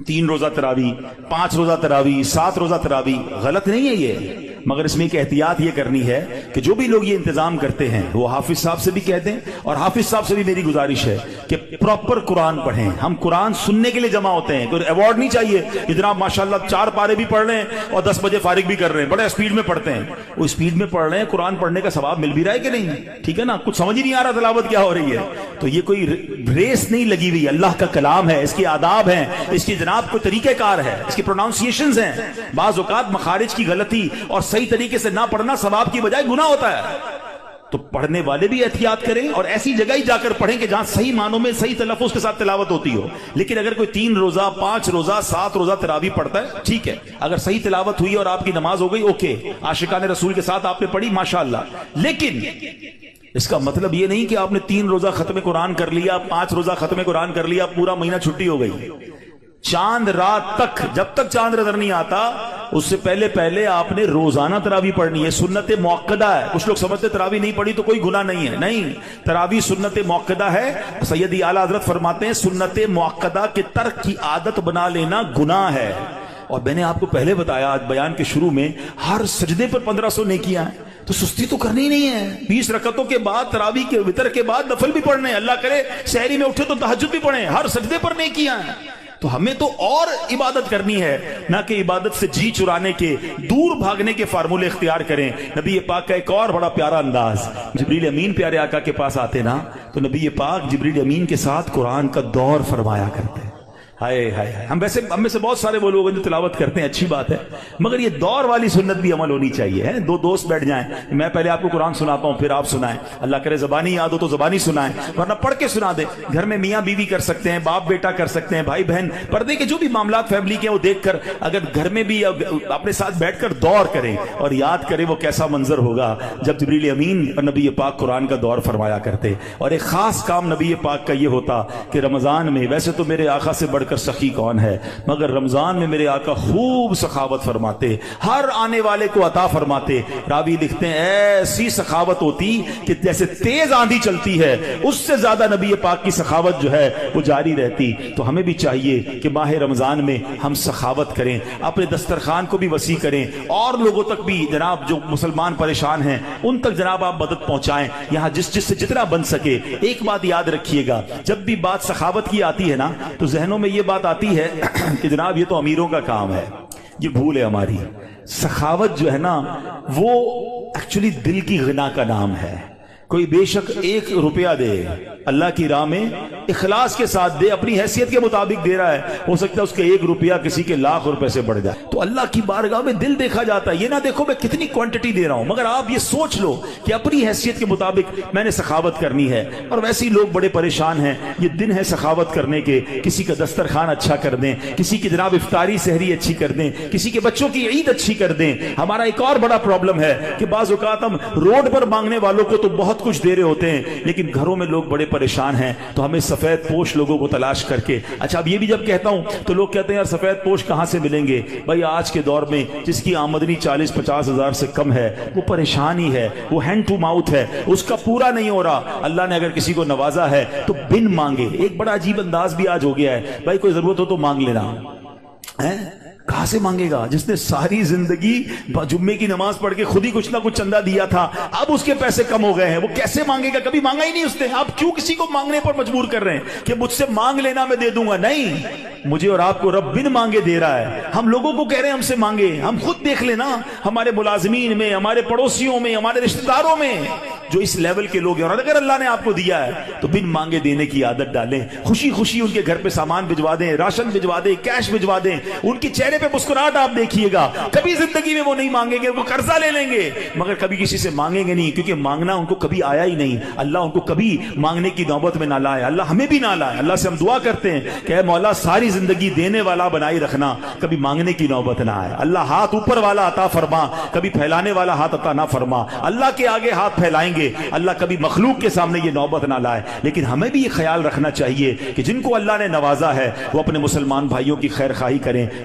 3 روزہ تراوی، 5 روزہ تراوی، 7 روزہ تراوی، غلط نہیں ہے یہ، مگر اس میں ایک احتیاط یہ کرنی ہے کہ جو بھی لوگ یہ انتظام کرتے ہیں وہ حافظ صاحب سے بھی کہہ دیں، اور حافظ صاحب سے بھی میری گزارش ہے کہ پراپر قرآن پڑھیں. ہم قرآن سننے کے لیے جمع ہوتے ہیں، کوئی ایوارڈ نہیں چاہیے کہ جناب ماشاءاللہ 4 پارے بھی پڑھ رہے ہیں اور 10 بجے فارغ بھی کر رہے ہیں، بڑے اسپیڈ میں پڑھتے ہیں. وہ اسپیڈ میں پڑھ رہے ہیں، قرآن پڑھنے کا ثواب مل بھی رہا ہے کہ نہیں؟ ٹھیک ہے نا، کچھ سمجھ ہی نہیں آ رہا تلاوت کیا ہو رہی ہے. تو یہ کوئی ریس نہیں لگی ہوئی، اللہ کا کلام ہے، اس کے آداب ہیں، اس کی جناب کوئی طریقہ کار ہے، اس کی پروناؤنسیشنز ہیں. بعض اوقات مخارج کی غلطی اور صحیح طریقے سے نہ پڑھنا ثواب کی بجائے گناہ ہوتا ہے. تو پڑھنے والے بھی احتیاط کریں اور ایسی جگہ ہی جا کر پڑھیں کہ جہاں صحیح معنوں میں صحیح تلفظ کے ساتھ تلاوت ہوتی ہو. لیکن اگر کوئی 3 روزہ 5 روزہ 7 روزہ تراویح پڑھتا ہے، ٹھیک ہے، اگر صحیح تلاوت ہوئی اور آپ کی نماز ہو گئی، اوکے، عاشقان رسول کے ساتھ آپ نے پڑھی، ماشاءاللہ. لیکن اس کا مطلب یہ نہیں کہ آپ نے 3 روزہ ختم قرآن کر لیا، 5 روزہ ختم قرآن کر لیا، پورا مہینہ چھٹی ہو گئی. چاند رات تک، جب تک چاند نظر نہیں آتا اس سے پہلے آپ نے روزانہ تراویح پڑھنی ہے. سنت موقدہ ہے. کچھ لوگ سمجھتے تراویح نہیں پڑھی تو کوئی گناہ نہیں ہے. نہیں، تراویح سنت موقدہ ہے. سیدی اعلیٰ حضرت فرماتے ہیں سنت موقدہ کے ترک کی عادت بنا لینا گناہ ہے. اور میں نے آپ کو پہلے بتایا آج بیان کے شروع میں، ہر سجدے پر 1500 نیکیاں ہیں. تو سستی تو کرنی ہی نہیں ہے. 20 رکعتوں کے بعد تراویح کے وتر کے بعد نفل بھی پڑھنے، اللہ کرے سحری میں اٹھے تو تہجد بھی پڑھیں، ہر سجدے پر نیکیاں ہیں. تو ہمیں تو اور عبادت کرنی ہے، نہ کہ عبادت سے جی چرانے کے، دور بھاگنے کے فارمولے اختیار کریں. نبی پاک کا ایک اور بڑا پیارا انداز، جبریل امین پیارے آقا کے پاس آتے نا تو نبی پاک جبریل امین کے ساتھ قرآن کا دور فرمایا کرتے. ہائے ہائے ہائے، ہم میں سے بہت سارے وہ لوگ جو تلاوت کرتے ہیں، اچھی بات ہے، مگر یہ دور والی سنت بھی عمل ہونی چاہیے. ہے 2 دوست بیٹھ جائیں، میں پہلے آپ کو قرآن سناتا ہوں پھر آپ سنائیں، اللہ کرے زبانی یاد ہو تو زبانی سنائیں، ورنہ پڑھ کے سنا دیں. گھر میں میاں بیوی کر سکتے ہیں، باپ بیٹا کر سکتے ہیں، بھائی بہن، پردے کے جو بھی معاملات فیملی کے ہیں وہ دیکھ کر اگر گھر میں بھی اپنے ساتھ بیٹھ کر دور کریں اور یاد کریں وہ کیسا منظر ہوگا جب جبریل امین اور نبی پاک قرآن کا دور فرمایا کرتے. اور ایک خاص کام نبی پاک کا یہ ہوتا کہ رمضان میں، ویسے تو میرے آقا سے بڑھ کر سخی کون ہے، مگر رمضان میں میرے آقا خوب سخاوت فرماتے، ہر آنے والے کو عطا فرماتے. راوی لکھتے ہیں ایسی سخاوت ہوتی کہ جیسے تیز آندھی چلتی ہے اس سے زیادہ نبی پاک کی سخاوت جو ہے وہ جاری رہتی. تو ہمیں بھی چاہیے کہ ماہ رمضان میں ہم سخاوت کریں، اپنے دسترخوان کو بھی وسیع کریں، اور لوگوں تک بھی جناب جو مسلمان پریشان ہیں ان تک جناب آپ مدد پہنچائیں، یہاں جس سے جتنا بن سکے. ایک بات یاد رکھیے گا، جب بھی بات سخاوت کی آتی ہے نا تو ذہنوں میں یہ بات آتی ہے کہ جناب یہ تو امیروں کا کام ہے. یہ بھول ہے ہماری. سخاوت جو ہے نا وہ ایکچولی دل کی غنا کا نام ہے. کوئی بے شک 1 روپیہ دے اللہ کی راہ میں اخلاص کے ساتھ دے، اپنی حیثیت کے مطابق دے رہا ہے، ہو سکتا ہے اس کے 1 روپیہ کسی کے لاکھ روپے سے بڑھ جائے. تو اللہ کی بارگاہ میں دل دیکھا جاتا ہے. یہ نہ دیکھو میں کتنی کوانٹٹی دے رہا ہوں، مگر آپ یہ سوچ لو کہ اپنی حیثیت کے مطابق میں نے سخاوت کرنی ہے. اور ویسے ہی لوگ بڑے پریشان ہیں، یہ دن ہے سخاوت کرنے کے. کسی کا دسترخوان اچھا کر دیں، کسی کی جناب افطاری سحری اچھی کر دیں، کسی کے بچوں کی عید اچھی کر دیں. ہمارا ایک اور بڑا پرابلم ہے کہ بعض اوقات ہم روڈ پر مانگنے والوں کو تو بہت کچھ دے رہے ہوتے ہیں لیکن گھروں میں لوگ بڑے پریشان ہیں. تو ہمیں سفید پوش لوگوں کو تلاش کر کے، اچھا اب یہ بھی جب کہتا ہوں تو لوگ کہتے ہیں یار سفید پوش کہاں سے ملیں گے؟ بھائی آج کے دور میں جس کی آمدنی 40-50 ہزار سے کم ہے وہ پریشان ہی ہے، وہ ہینڈ ٹو ماؤتھ ہے، اس کا پورا نہیں ہو رہا. اللہ نے اگر کسی کو نوازا ہے تو بن مانگے. ایک بڑا عجیب انداز بھی آج ہو گیا ہے، بھائی کوئی ضرورت ہو تو مانگ لینا. کہاں سے مانگے گا جس نے ساری زندگی جمعے کی نماز پڑھ کے خود ہی کچھ نہ کچھ چندہ دیا تھا، اب اس کے پیسے کم ہو گئے ہیں، وہ کیسے مانگے گا؟ کبھی مانگا ہی نہیں اس نے. آپ کیوں کسی کو مانگنے پر مجبور کر رہے ہیں کہ مجھ سے مانگ لینا میں دے دوں گا؟ نہیں، مجھے اور آپ کو رب بن مانگے دے رہا ہے. ہم لوگوں کو کہہ رہے ہیں ہم سے مانگے. ہم خود دیکھ لینا ہمارے ملازمین میں، ہمارے پڑوسیوں میں، ہمارے رشتہ داروں میں جو اس لیول کے لوگ ہیں، اور اگر اللہ نے آپ کو دیا ہے تو بن مانگے دینے کی عادت ڈالیں. خوشی خوشی ان کے گھر پہ سامان بھجوا دیں، راشن بھجوا دیں، کیش بھجوا دیں. ان کی چہرے پہ مسکراہٹ آپ دیکھیے گا. کبھی زندگی میں وہ نہیں مانگیں گے، وہ قرضہ لے لیں گے مگر کبھی کسی سے مانگیں گے نہیں، کیونکہ مانگنا ان کو کبھی آیا ہی نہیں. اللہ ان کو کبھی مانگنے کی نوبت میں نہ لائے، اللہ ہمیں بھی نہ لائے. اللہ سے ہم دعا کرتے ہیں کہ اے مولا ساری زندگی دینے والا بنائی رکھنا، کبھی مانگنے کی نوبت نہ آئے. اللہ ہاتھ اوپر والا عطا فرما، کبھی پھیلانے والا ہاتھ عطا نہ فرما. اللہ کے آگے ہاتھ پھیلائیں گے، اللہ کبھی مخلوق کے سامنے یہ نوبت نہ لائے. لیکن ہمیں بھی یہ خیال رکھنا چاہیے کہ جن کو اللہ نے نوازا ہے وہ اپنے مسلمان بھائیوں کی خیر خواہی کریں.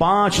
5